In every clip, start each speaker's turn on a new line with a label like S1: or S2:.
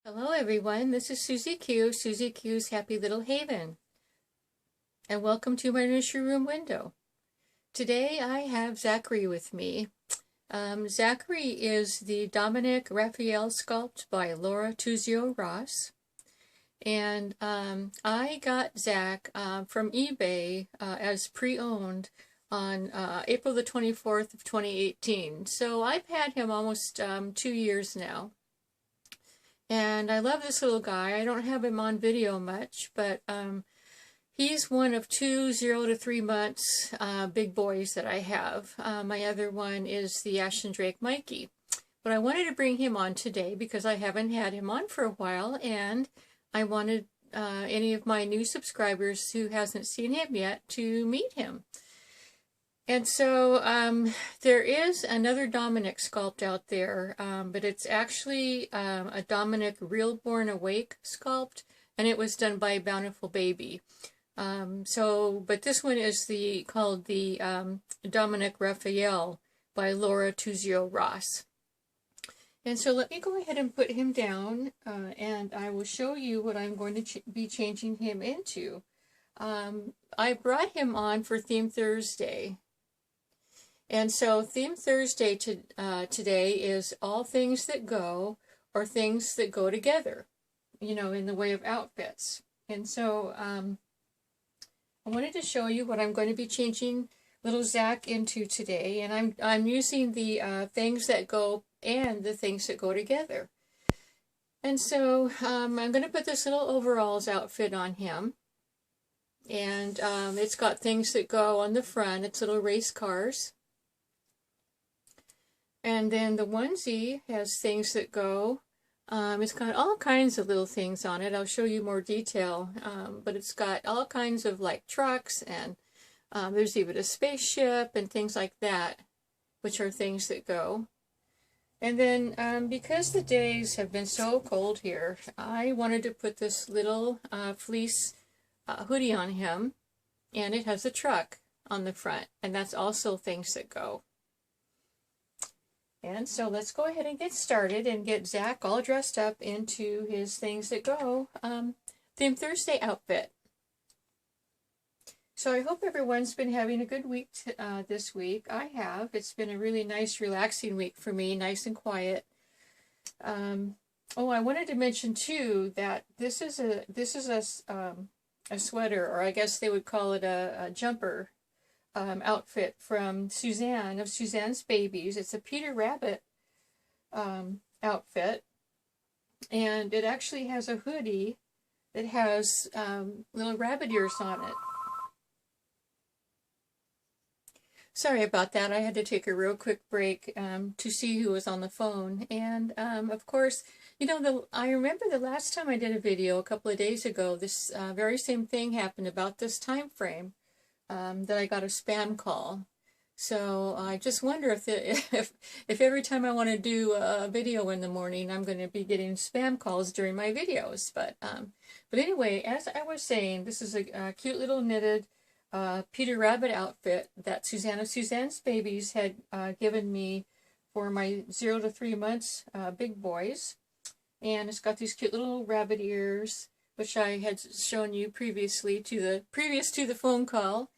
S1: Hello everyone, this is Susie Q, Susie Q's Happy Little Haven, and welcome to my nursery room window. Today I have Zachary with me. Zachary is the Dominic Rafael sculpt by Laura Tuzio Ross, and I got Zach from eBay as pre-owned on April the 24th of 2018, so I've had him almost 2 years now. And I love this little guy. I don't have him on video much, but he's one of two 0 to 3 months big boys that I have. My other one is the Ashton Drake Mikey. But I wanted to bring him on today because I haven't had him on for a while, and I wanted any of my new subscribers who hasn't seen him yet to meet him. And so there is another Dominic sculpt out there, but it's actually a Dominic Real Born Awake sculpt, and it was done by Bountiful Baby. But this one is called the Dominic Rafael by Laura Tuzio Ross. And so let me go ahead and put him down, and I will show you what I'm going to be changing him into. I brought him on for Theme Thursday. And so Theme Thursday today is all things that go or things that go together, you know, in the way of outfits. And so I wanted to show you what I'm going to be changing little Zach into today. And I'm using the things that go and the things that go together. And so I'm going to put this little overalls outfit on him. And it's got things that go on the front. It's little race cars. And then the onesie has things that go. It's got all kinds of little things on it. I'll show you more detail. But it's got all kinds of like trucks, and there's even a spaceship and things like that, which are things that go. And then because the days have been so cold here, I wanted to put this little fleece hoodie on him, and it has a truck on the front, and that's also things that go. And so let's go ahead and get started and get Zach all dressed up into his things that go Theme Thursday outfit. So I hope everyone's been having a good week this week. I have. It's been a really nice, relaxing week for me, nice and quiet. I wanted to mention too that this is a sweater, or I guess they would call it a jumper. Outfit from Suzanne of Suzanne's Babies. It's a Peter Rabbit outfit, and it actually has a hoodie that has little rabbit ears on it. Sorry about that. I had to take a real quick break to see who was on the phone. And of course, you know, I remember the last time I did a video a couple of days ago, this very same thing happened about this time frame. That I got a spam call. So I just wonder if every time I want to do a video in the morning, I'm going to be getting spam calls during my videos. But anyway, as I was saying, this is a cute little knitted Peter Rabbit outfit that Suzanne of Suzanne's Babies had given me for my 0 to 3 months big boys. And it's got these cute little rabbit ears, which I had shown you previous to the phone call.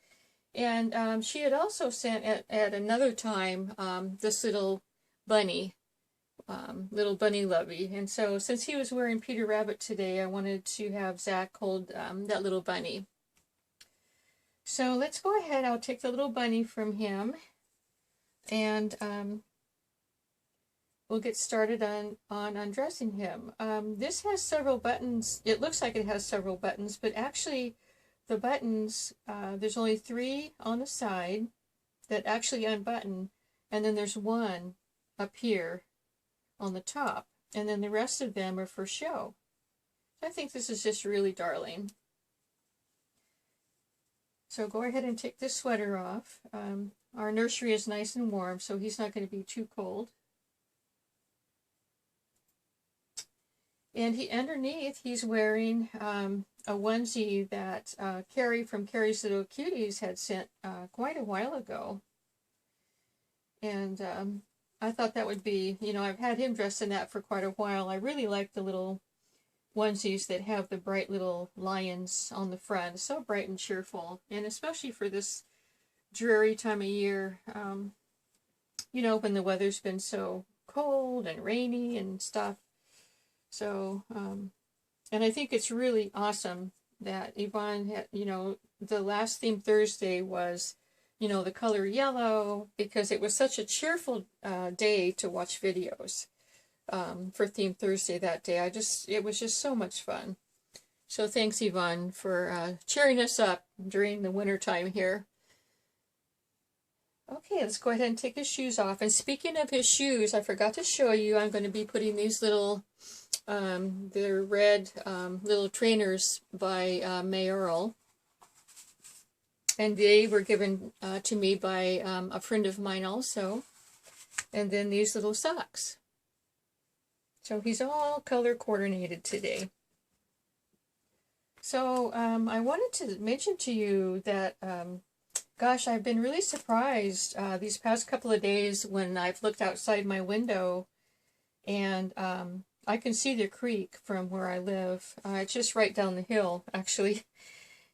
S1: And she had also sent at another time this little bunny lovey. And so since he was wearing Peter Rabbit today, I wanted to have Zach hold that little bunny. So let's go ahead. I'll take the little bunny from him, and we'll get started on undressing him. This has several buttons. It looks like it has several buttons, but actually the buttons, there's only 3 on the side that actually unbutton, and then there's one up here on the top, and then the rest of them are for show. So I think this is just really darling. So go ahead and take this sweater off. Our nursery is nice and warm, so he's not going to be too cold. And underneath, he's wearing a onesie that Carrie from Carrie's Little Cuties had sent quite a while ago. And I thought that would be, you know, I've had him dressed in that for quite a while. I really like the little onesies that have the bright little lions on the front. So bright and cheerful, and especially for this dreary time of year, you know, when the weather's been so cold and rainy and stuff. So, and I think it's really awesome that Yvonne had, you know, the last theme Thursday was, you know, the color yellow, because it was such a cheerful day to watch videos for Theme Thursday that day. It was just so much fun. So thanks, Yvonne, for cheering us up during the winter time here. Okay, let's go ahead and take his shoes off. And speaking of his shoes, I forgot to show you, I'm going to be putting these little, they're red little trainers by Mayoral. And they were given to me by a friend of mine also. And then these little socks. So he's all color coordinated today. So I wanted to mention to you that, gosh, I've been really surprised these past couple of days when I've looked outside my window, and I can see the creek from where I live. It's just right down the hill, actually.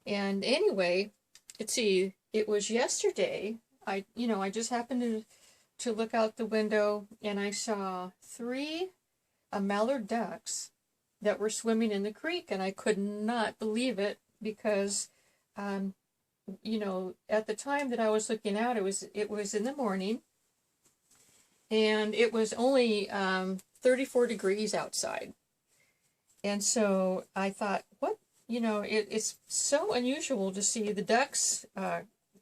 S1: And anyway, let's see, it was yesterday. I just happened to look out the window, and I saw 3 mallard ducks that were swimming in the creek, and I could not believe it because, you know, at the time that I was looking out, it was in the morning, and it was only 34 degrees outside. And so I thought, what, you know, it's so unusual to see the ducks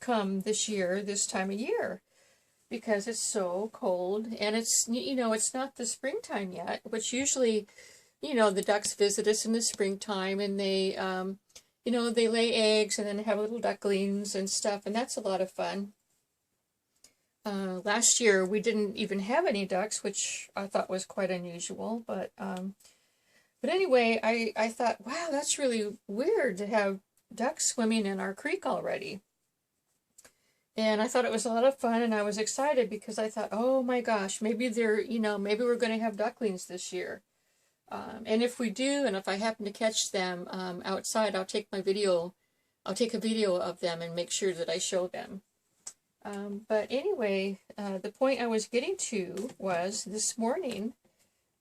S1: come this year, this time of year, because it's so cold, and it's, you know, it's not the springtime yet, which usually, you know, the ducks visit us in the springtime, and they, you know, they lay eggs and then have little ducklings and stuff, and that's a lot of fun. Last year we didn't even have any ducks, which I thought was quite unusual, but anyway, I thought, wow, that's really weird to have ducks swimming in our creek already. And I thought it was a lot of fun, and I was excited because I thought, oh my gosh, maybe they're, you know, maybe we're going to have ducklings this year. And if we do, and if I happen to catch them outside, I'll take a video of them and make sure that I show them. But anyway, the point I was getting to was this morning,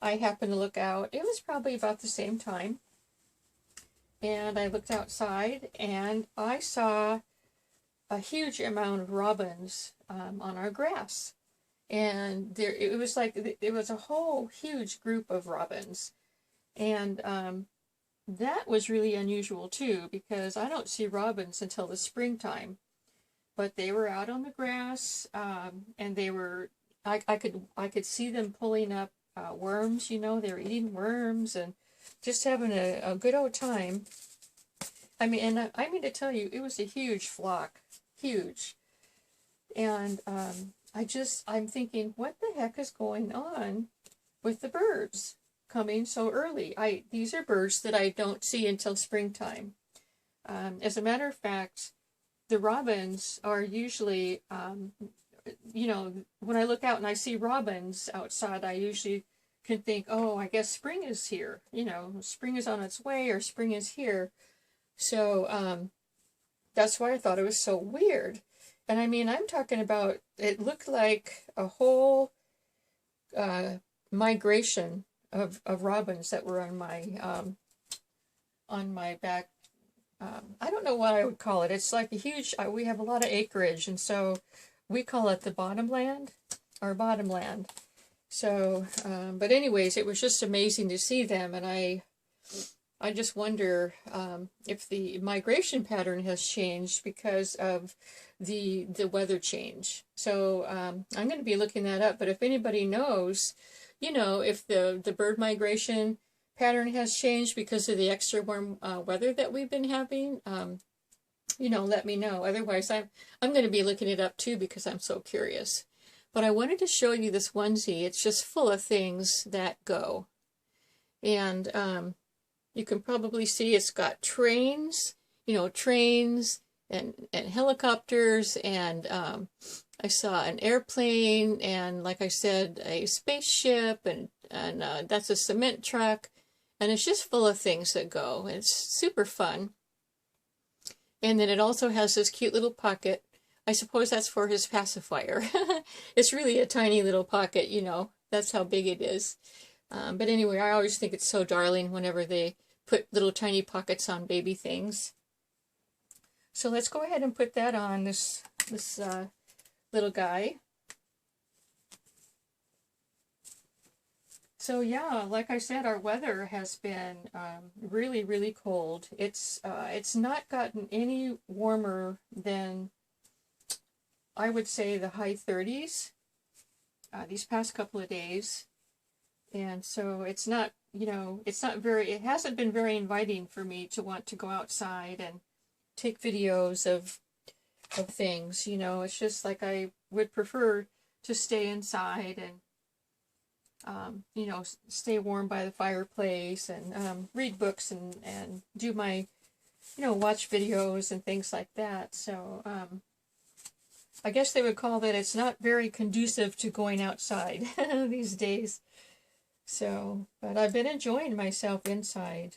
S1: I happened to look out. It was probably about the same time. And I looked outside, and I saw a huge amount of robins on our grass. And it was like, it was a whole huge group of robins. And that was really unusual too, because I don't see robins until the springtime. But they were out on the grass, and they were, I could see them pulling up worms, you know, they were eating worms and just having a good old time. I mean, and I mean to tell you, it was a huge flock, huge. And I'm thinking, what the heck is going on with the birds coming so early? These are birds that I don't see until springtime. As a matter of fact, the robins are usually, you know, when I look out and I see robins outside, I usually can think, oh, I guess spring is here. You know, spring is on its way, or spring is here. So that's why I thought it was so weird. And I mean, I'm talking about, it looked like a whole migration of robins that were on my back. I don't know what I would call it. It's like a huge, we have a lot of acreage, and so we call it the bottomland, our bottomland. So, but anyways, it was just amazing to see them, and I just wonder if the migration pattern has changed because of the weather change. So I'm going to be looking that up, but if anybody knows, you know, if the bird migration pattern has changed because of the extra warm weather that we've been having, you know, let me know. Otherwise, I'm going to be looking it up too because I'm so curious. But I wanted to show you this onesie. It's just full of things that go. And you can probably see it's got trains, you know, trains and helicopters, and I saw an airplane, and like I said, a spaceship, and that's a cement truck. And it's just full of things that go. It's super fun. And then it also has this cute little pocket. I suppose that's for his pacifier. It's really a tiny little pocket, you know. That's how big it is. But anyway, I always think it's so darling whenever they put little tiny pockets on baby things. So let's go ahead and put that on this little guy. So yeah, like I said, our weather has been really, really cold. It's not gotten any warmer than, I would say, the high 30s these past couple of days. And so it's not, you know, it hasn't been very inviting for me to want to go outside and take videos of things, you know. It's just like I would prefer to stay inside and you know, stay warm by the fireplace and read books and do my, you know, watch videos and things like that. So I guess they would call that it's not very conducive to going outside these days. So, but I've been enjoying myself inside.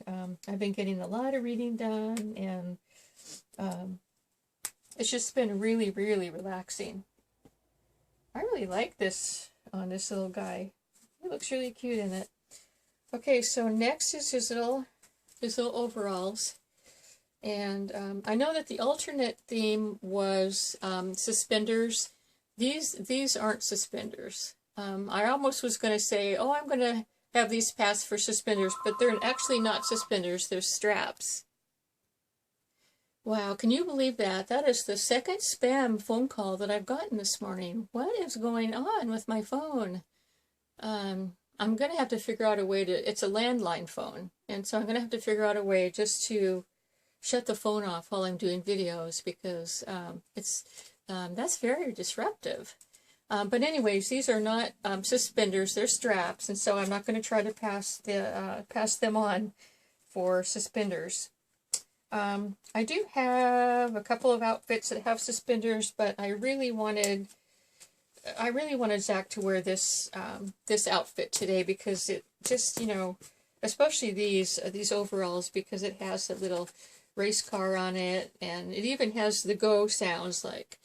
S1: I've been getting a lot of reading done, and it's just been really, really relaxing. I really like this on this little guy. He looks really cute in it. Okay, so next is his little overalls. And I know that the alternate theme was suspenders. These aren't suspenders. I almost was going to say, oh, I'm going to have these pass for suspenders, but they're actually not suspenders, they're straps. Wow, can you believe that? That is the second spam phone call that I've gotten this morning. What is going on with my phone? I'm going to have to figure out a way to, it's a landline phone, and so I'm going to have to figure out a way just to shut the phone off while I'm doing videos, because that's very disruptive. But anyways, these are not suspenders, they're straps, and so I'm not going to try to pass them on for suspenders. I do have a couple of outfits that have suspenders, but I really wanted Zach to wear this outfit today, because it just, you know, especially these overalls, because it has a little race car on it, and it even has the go sounds, like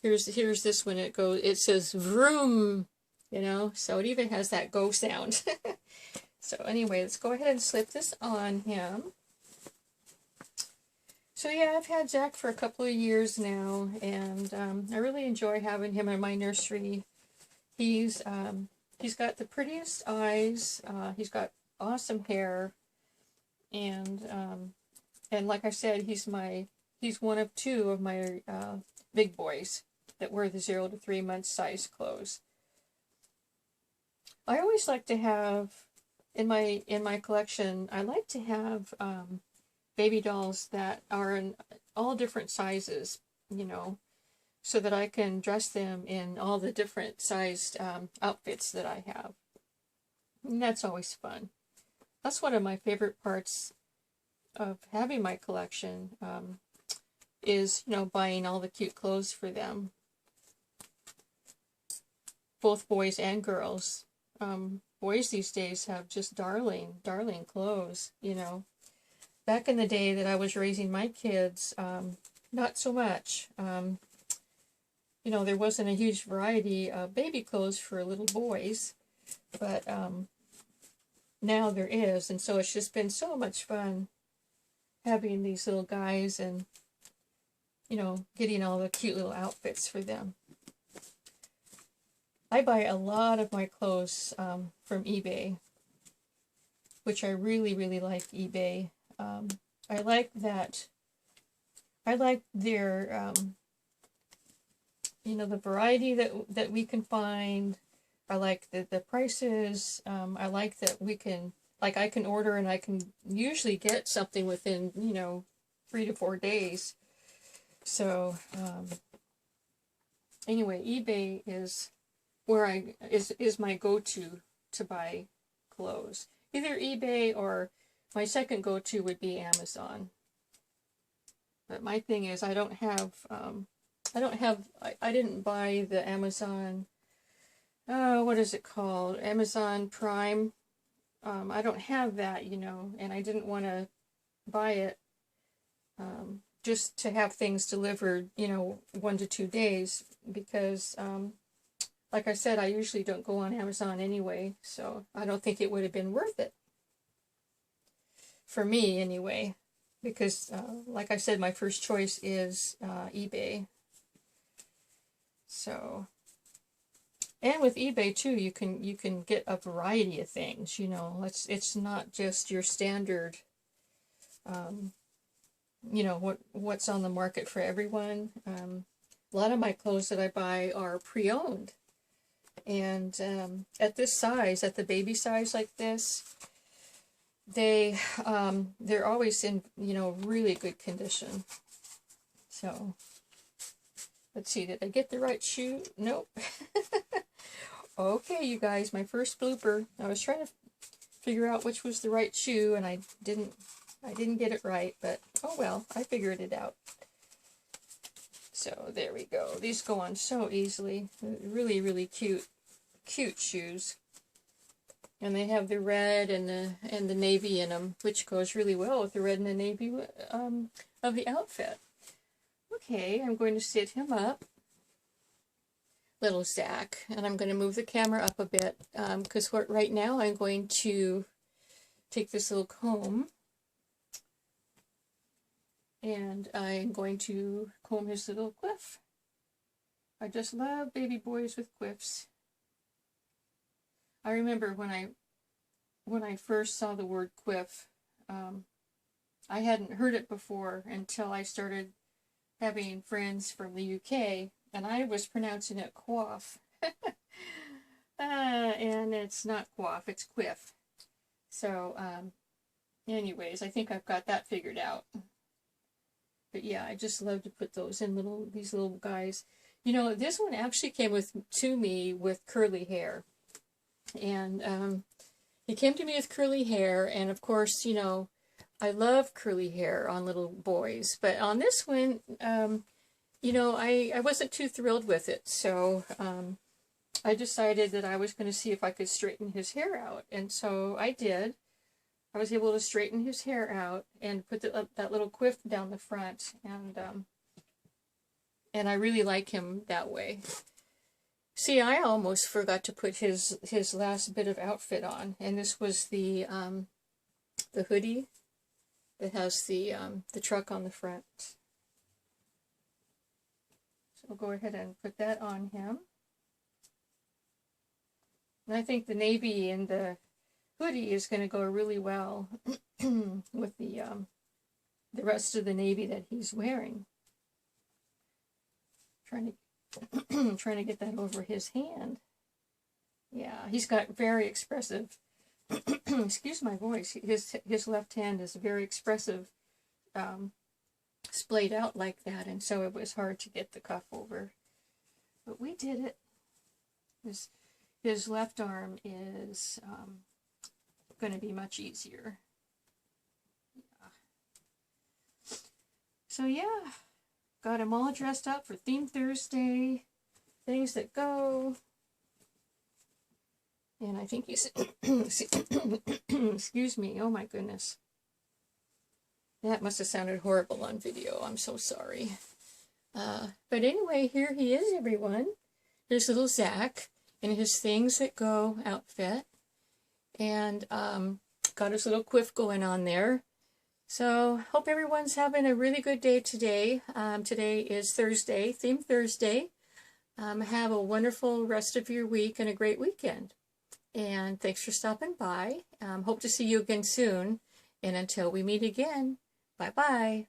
S1: here's this one, it says vroom, you know, so it even has that go sound. So anyway, let's go ahead and slip this on him. So yeah, I've had Zach for a couple of years now, and I really enjoy having him in my nursery. He's got the prettiest eyes. He's got awesome hair, and like I said, he's one of two of my big boys that wear the 0 to 3 month size clothes. I always like to have in my collection. I like to have baby dolls that are in all different sizes, you know, so that I can dress them in all the different sized outfits that I have. And that's always fun. That's one of my favorite parts of having my collection, is, you know, buying all the cute clothes for them. Both boys and girls. Boys these days have just darling clothes, you know. Back in the day that I was raising my kids, not so much. You know, there wasn't a huge variety of baby clothes for little boys, but now there is, and so it's just been so much fun having these little guys and, you know, getting all the cute little outfits for them. I buy a lot of my clothes from eBay, which I really, really like eBay. I like that. I like their, you know, the variety that we can find. I like the prices. I like that we can, like, I can order and I can usually get something within, you know, 3 to 4 days. So, anyway, eBay is where is my go-to to buy clothes. Either eBay, or my second go-to would be Amazon. But my thing is, I didn't buy the Amazon, what is it called? Amazon Prime I don't have that, you know, and I didn't want to buy it just to have things delivered, you know, 1 to 2 days, because like I said, I usually don't go on Amazon anyway, so I don't think it would have been worth it for me anyway, because like I said, my first choice is eBay. So, and with eBay too, you can get a variety of things, you know. It's not just your standard you know, what's on the market for everyone. A lot of my clothes that I buy are pre-owned, and at this size, at the baby size like this, they're always in, you know, really good condition. So let's see, did I get the right shoe? Nope. Okay, you guys, my first blooper. I was trying to figure out which was the right shoe, and I didn't get it right, but oh well, I figured it out. So there we go. These go on so easily. Really, really cute shoes. And they have the red and the navy in them, which goes really well with the red and the navy of the outfit. Okay, I'm going to sit him up, little Zach, and I'm going to move the camera up a bit because right now I'm going to take this little comb, and I'm going to comb his little quiff. I just love baby boys with quiffs. I remember when I first saw the word quiff, I hadn't heard it before until I started having friends from the UK, and I was pronouncing it quaff. And it's not quaff, it's quiff. So, anyways, I think I've got that figured out. But yeah, I just love to put those in these little guys. You know, this one actually came to me with curly hair. And he came to me with curly hair, and of course, you know, I love curly hair on little boys. But on this one, you know, I wasn't too thrilled with it. So I decided that I was going to see if I could straighten his hair out. And so I did. I was able to straighten his hair out and put that little quiff down the front, and I really like him that way. See, I almost forgot to put his last bit of outfit on, and this was the hoodie that has the truck on the front. So I'll go ahead and put that on him. And I think the navy and the hoodie is going to go really well with the rest of the navy that he's wearing. Trying to get that over his hand. Yeah, he's got very expressive. Excuse my voice. His left hand is very expressive, splayed out like that, and so it was hard to get the cuff over. But we did it. His left arm is going to be much easier. Yeah. So yeah, got him all dressed up for Theme Thursday, things that go. And I think he's, excuse me, oh my goodness. That must have sounded horrible on video, I'm so sorry. But anyway, here he is, everyone. Here's little Zach in his things that go outfit. And got his little quiff going on there. So hope everyone's having a really good day today. Today is Thursday, Theme Thursday. Have a wonderful rest of your week and a great weekend. And thanks for stopping by. Hope to see you again soon. And until we meet again, bye-bye.